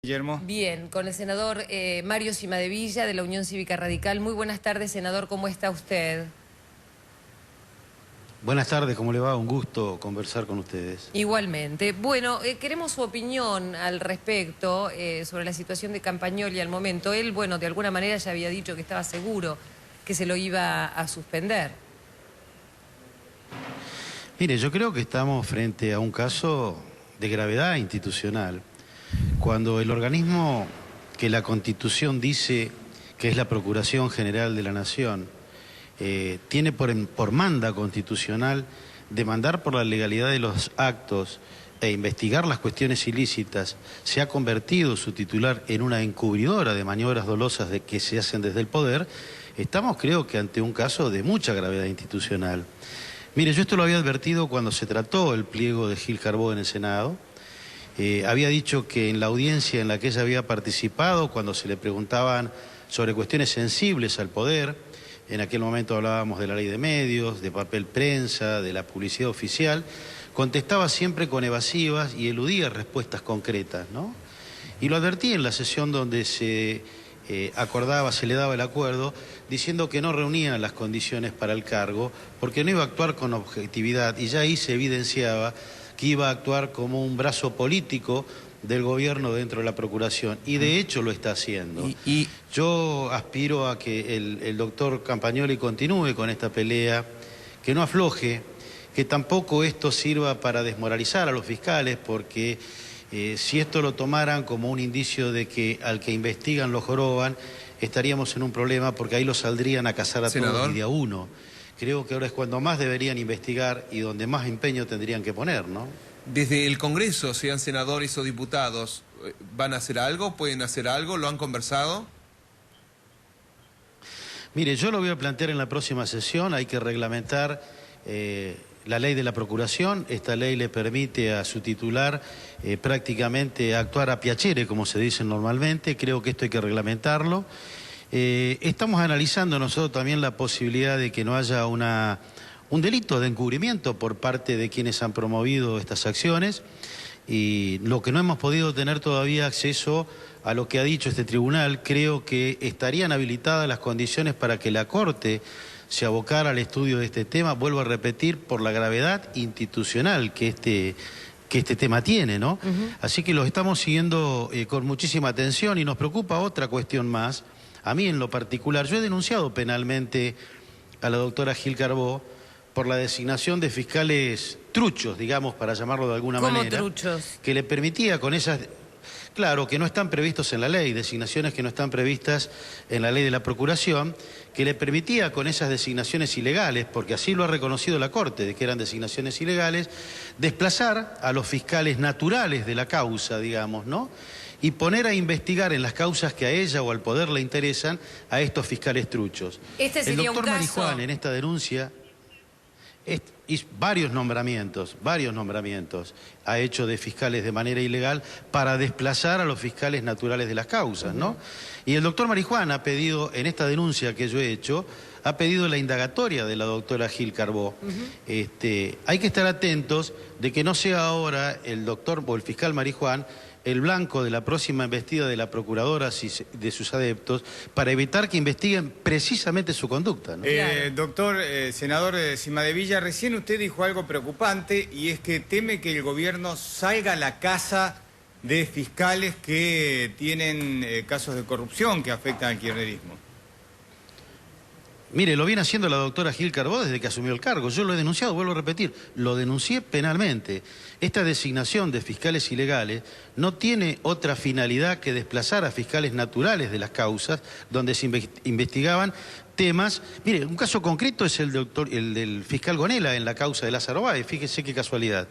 Guillermo. Bien, con el senador Mario Cimadevilla de la Unión Cívica Radical. Muy buenas tardes, senador, ¿cómo está usted? Buenas tardes, ¿cómo le va? Un gusto conversar con ustedes. Igualmente. Bueno, queremos su opinión al respecto sobre la situación de Campagnoli al momento. Él, bueno, de alguna manera ya había dicho que estaba seguro que se lo iba a suspender. Mire, yo creo que estamos frente a un caso de gravedad institucional. Cuando el organismo que la Constitución dice que es la Procuración General de la Nación, tiene por manda constitucional demandar por la legalidad de los actos e investigar las cuestiones ilícitas, se ha convertido su titular en una encubridora de maniobras dolosas que se hacen desde el poder, estamos creo que ante un caso de mucha gravedad institucional. Mire, yo esto lo había advertido cuando se trató el pliego de Gil Carbó en el Senado. Había dicho que en la audiencia en la que ella había participado, cuando se le preguntaban sobre cuestiones sensibles al poder, en aquel momento hablábamos de la ley de medios, de papel prensa, de la publicidad oficial, contestaba siempre con evasivas y eludía respuestas concretas, ¿no? Y lo advertí en la sesión donde se acordaba, se le daba el acuerdo, diciendo que no reunía las condiciones para el cargo, porque no iba a actuar con objetividad, y ya ahí se evidenciaba que iba a actuar como un brazo político del gobierno dentro de la Procuración, y de hecho lo está haciendo. Yo aspiro a que el doctor Campagnoli continúe con esta pelea, que no afloje, que tampoco esto sirva para desmoralizar a los fiscales, porque si esto lo tomaran como un indicio de que al que investigan lo joroban, estaríamos en un problema, porque ahí lo saldrían a cazar a todos y de a uno. Creo que ahora es cuando más deberían investigar y donde más empeño tendrían que poner, ¿no? Desde el Congreso, sean senadores o diputados, ¿van a hacer algo? ¿Pueden hacer algo? ¿Lo han conversado? Mire, yo lo voy a plantear en la próxima sesión. Hay que reglamentar la ley de la Procuración. Esta ley le permite a su titular prácticamente actuar a piacere, como se dice normalmente. Creo que esto hay que reglamentarlo. Estamos analizando nosotros también la posibilidad de que no haya un delito de encubrimiento por parte de quienes han promovido estas acciones, y lo que no hemos podido tener todavía acceso a lo que ha dicho este tribunal. Creo que estarían habilitadas las condiciones para que la Corte se abocara al estudio de este tema, vuelvo a repetir, por la gravedad institucional que este tema tiene, ¿no? Así que lo estamos siguiendo con muchísima atención, y nos preocupa otra cuestión más. A mí en lo particular, yo he denunciado penalmente a la doctora Gil Carbó por la designación de fiscales truchos, digamos, para llamarlo de alguna manera. ¿Cómo truchos? Que le permitía con esas... Claro, que no están previstos en la ley, designaciones que no están previstas en la ley de la Procuración, que le permitía con esas designaciones ilegales, porque así lo ha reconocido la Corte, de que eran designaciones ilegales, desplazar a los fiscales naturales de la causa, digamos, ¿no? Y poner a investigar en las causas que a ella o al poder le interesan a estos fiscales truchos. Este sería el doctor un caso. Marijuán en esta denuncia... Y varios nombramientos ha hecho de fiscales de manera ilegal para desplazar a los fiscales naturales de las causas, ¿no? Y el doctor Marijuán ha pedido, en esta denuncia que yo he hecho, ha pedido la indagatoria de la doctora Gil Carbó. Hay que estar atentos de que no sea ahora el doctor o el fiscal Marijuán el blanco de la próxima embestida de la procuradora de sus adeptos, para evitar que investiguen precisamente su conducta, ¿no? Doctor, senador Cimadevilla, recién usted dijo algo preocupante, y es que teme que el gobierno salga a la caza de fiscales que tienen casos de corrupción que afectan al kirchnerismo. Mire, lo viene haciendo la doctora Gil Carbó desde que asumió el cargo. Yo lo he denunciado, vuelvo a repetir, lo denuncié penalmente. Esta designación de fiscales ilegales no tiene otra finalidad que desplazar a fiscales naturales de las causas donde se investigaban temas. Mire, un caso concreto es el del fiscal Gonella en la causa de Lázaro Báez. Fíjese qué casualidad.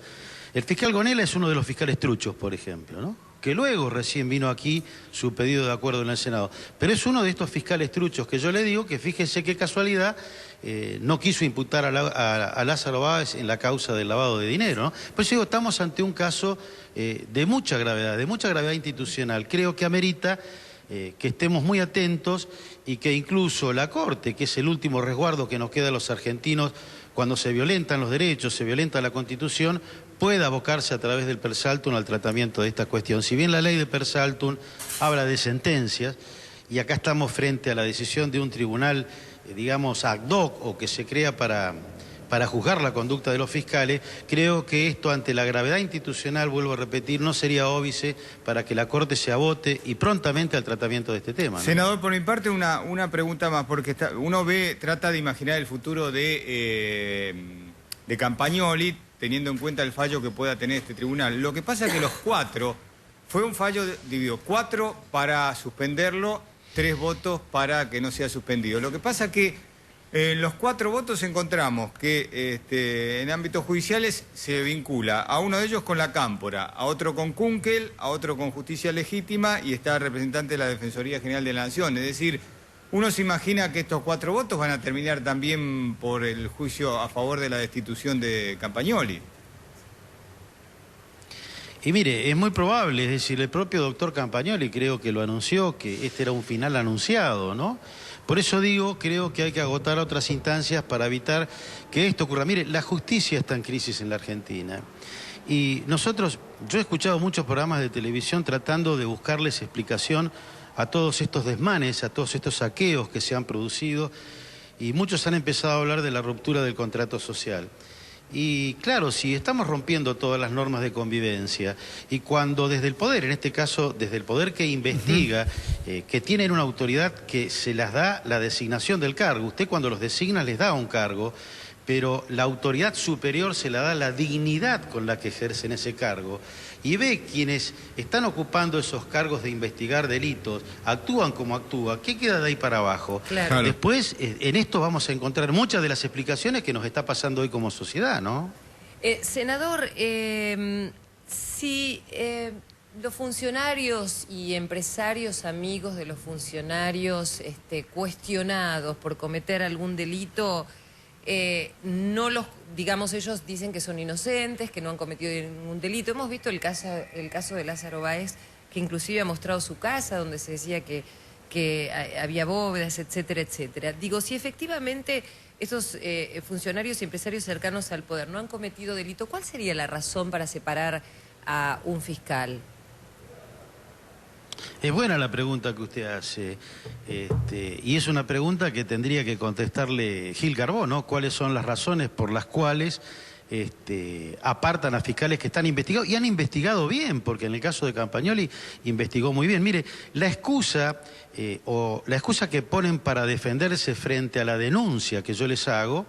El fiscal Gonella es uno de los fiscales truchos, por ejemplo, ¿no? Que luego recién vino aquí su pedido de acuerdo en el Senado. Pero es uno de estos fiscales truchos que yo le digo que, fíjese qué casualidad, no quiso imputar a Lázaro Báez en la causa del lavado de dinero, ¿no? Pues digo, estamos ante un caso de mucha gravedad institucional. Creo que amerita que estemos muy atentos, y que incluso la Corte, que es el último resguardo que nos queda a los argentinos cuando se violentan los derechos, se violenta la Constitución, pueda abocarse a través del per saltum al tratamiento de esta cuestión. Si bien la ley de per saltum habla de sentencias, y acá estamos frente a la decisión de un tribunal, digamos, ad hoc, o que se crea para juzgar la conducta de los fiscales, creo que esto, ante la gravedad institucional, vuelvo a repetir, no sería óbice para que la Corte se abote y prontamente al tratamiento de este tema, ¿no? Senador, por mi parte, una pregunta más, porque uno trata de imaginar el futuro de Campagnoli, teniendo en cuenta el fallo que pueda tener este tribunal. Lo que pasa es que los 4, fue un fallo dividido, 4 para suspenderlo, 3 votos para que no sea suspendido. Lo que pasa es que en los 4 votos encontramos que en ámbitos judiciales se vincula a uno de ellos con la Cámpora, a otro con Kunkel, a otro con Justicia Legítima y está el representante de la Defensoría General de la Nación. Es decir, uno se imagina que estos 4 votos van a terminar también por el juicio a favor de la destitución de Campagnoli. Y mire, es muy probable, es decir, el propio doctor Campagnoli creo que lo anunció, que este era un final anunciado, ¿no? Por eso digo, creo que hay que agotar otras instancias para evitar que esto ocurra. Mire, la justicia está en crisis en la Argentina. Y yo he escuchado muchos programas de televisión tratando de buscarles explicación a todos estos desmanes, a todos estos saqueos que se han producido, y muchos han empezado a hablar de la ruptura del contrato social. Y claro, si estamos rompiendo todas las normas de convivencia y cuando desde el poder, en este caso desde el poder que investiga, que tienen una autoridad que se las da la designación del cargo, usted cuando los designa les da un cargo, pero la autoridad superior se la da la dignidad con la que ejercen ese cargo, y ve quienes están ocupando esos cargos de investigar delitos, actúan como actúan, ¿qué queda de ahí para abajo? Claro. Después, en esto vamos a encontrar muchas de las explicaciones que nos está pasando hoy como sociedad, ¿no? Senador, si los funcionarios y empresarios amigos de los funcionarios cuestionados por cometer algún delito, digamos, ellos dicen que son inocentes, que no han cometido ningún delito. Hemos visto el caso de Lázaro Báez, que inclusive ha mostrado su casa, donde se decía que había bóvedas, etcétera, etcétera. Digo, si efectivamente estos funcionarios y empresarios cercanos al poder no han cometido delito, ¿cuál sería la razón para separar a un fiscal? Es buena la pregunta que usted hace, y es una pregunta que tendría que contestarle Gil Carbó, ¿no? ¿Cuáles son las razones por las cuales apartan a fiscales que están investigados? Y han investigado bien, porque en el caso de Campagnoli investigó muy bien. Mire, la excusa que ponen para defenderse frente a la denuncia que yo les hago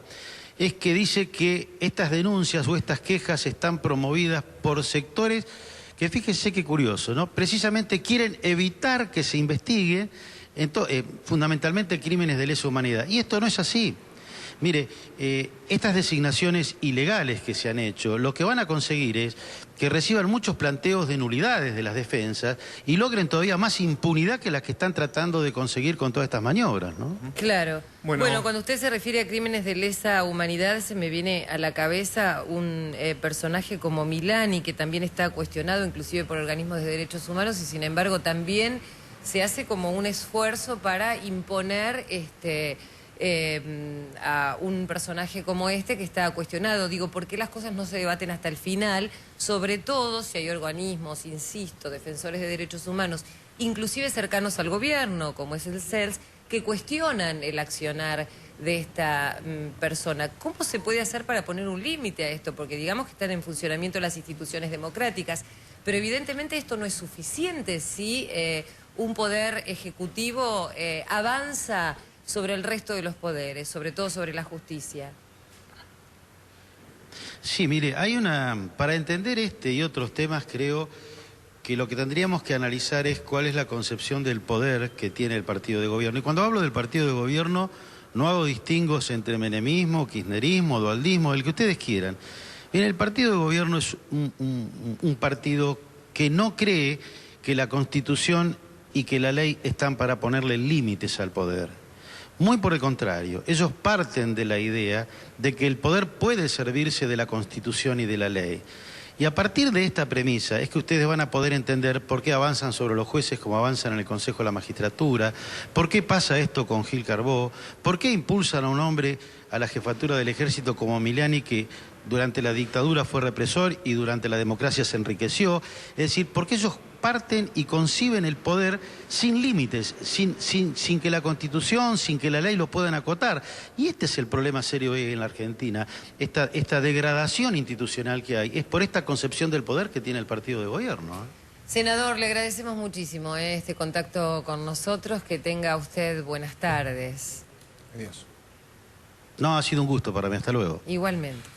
es que dice que estas denuncias o estas quejas están promovidas por sectores que, fíjese qué curioso, ¿no? Precisamente quieren evitar que se investigue fundamentalmente crímenes de lesa humanidad. Y esto no es así. Mire, estas designaciones ilegales que se han hecho, lo que van a conseguir es que reciban muchos planteos de nulidades de las defensas y logren todavía más impunidad que las que están tratando de conseguir con todas estas maniobras, ¿no? Claro. Bueno, Cuando usted se refiere a crímenes de lesa humanidad, se me viene a la cabeza un personaje como Milani, que también está cuestionado inclusive por organismos de derechos humanos, y sin embargo también se hace como un esfuerzo para imponer a un personaje como este que está cuestionado. Digo, ¿por qué las cosas no se debaten hasta el final? Sobre todo si hay organismos, insisto, defensores de derechos humanos, inclusive cercanos al gobierno, como es el CELS, que cuestionan el accionar de esta persona. ¿Cómo se puede hacer para poner un límite a esto? Porque digamos que están en funcionamiento las instituciones democráticas, pero evidentemente esto no es suficiente si un poder ejecutivo avanza sobre el resto de los poderes, sobre todo sobre la justicia. Sí, mire, para entender este y otros temas, creo que lo que tendríamos que analizar es cuál es la concepción del poder que tiene el partido de gobierno. Y cuando hablo del partido de gobierno, no hago distingos entre menemismo, kirchnerismo, dualdismo, el que ustedes quieran. Mire, el partido de gobierno es un partido que no cree que la Constitución y que la ley están para ponerle límites al poder. Muy por el contrario, ellos parten de la idea de que el poder puede servirse de la Constitución y de la ley. Y a partir de esta premisa es que ustedes van a poder entender por qué avanzan sobre los jueces como avanzan en el Consejo de la Magistratura, por qué pasa esto con Gil Carbó, por qué impulsan a un hombre a la jefatura del Ejército como Milani, que durante la dictadura fue represor y durante la democracia se enriqueció. Es decir, porque ellos parten y conciben el poder sin límites, sin que la Constitución, sin que la ley lo puedan acotar. Y este es el problema serio hoy en la Argentina, esta degradación institucional que hay. Es por esta concepción del poder que tiene el partido de gobierno, ¿eh? Senador, le agradecemos muchísimo este contacto con nosotros. Que tenga usted buenas tardes. Adiós. No, ha sido un gusto para mí. Hasta luego. Igualmente.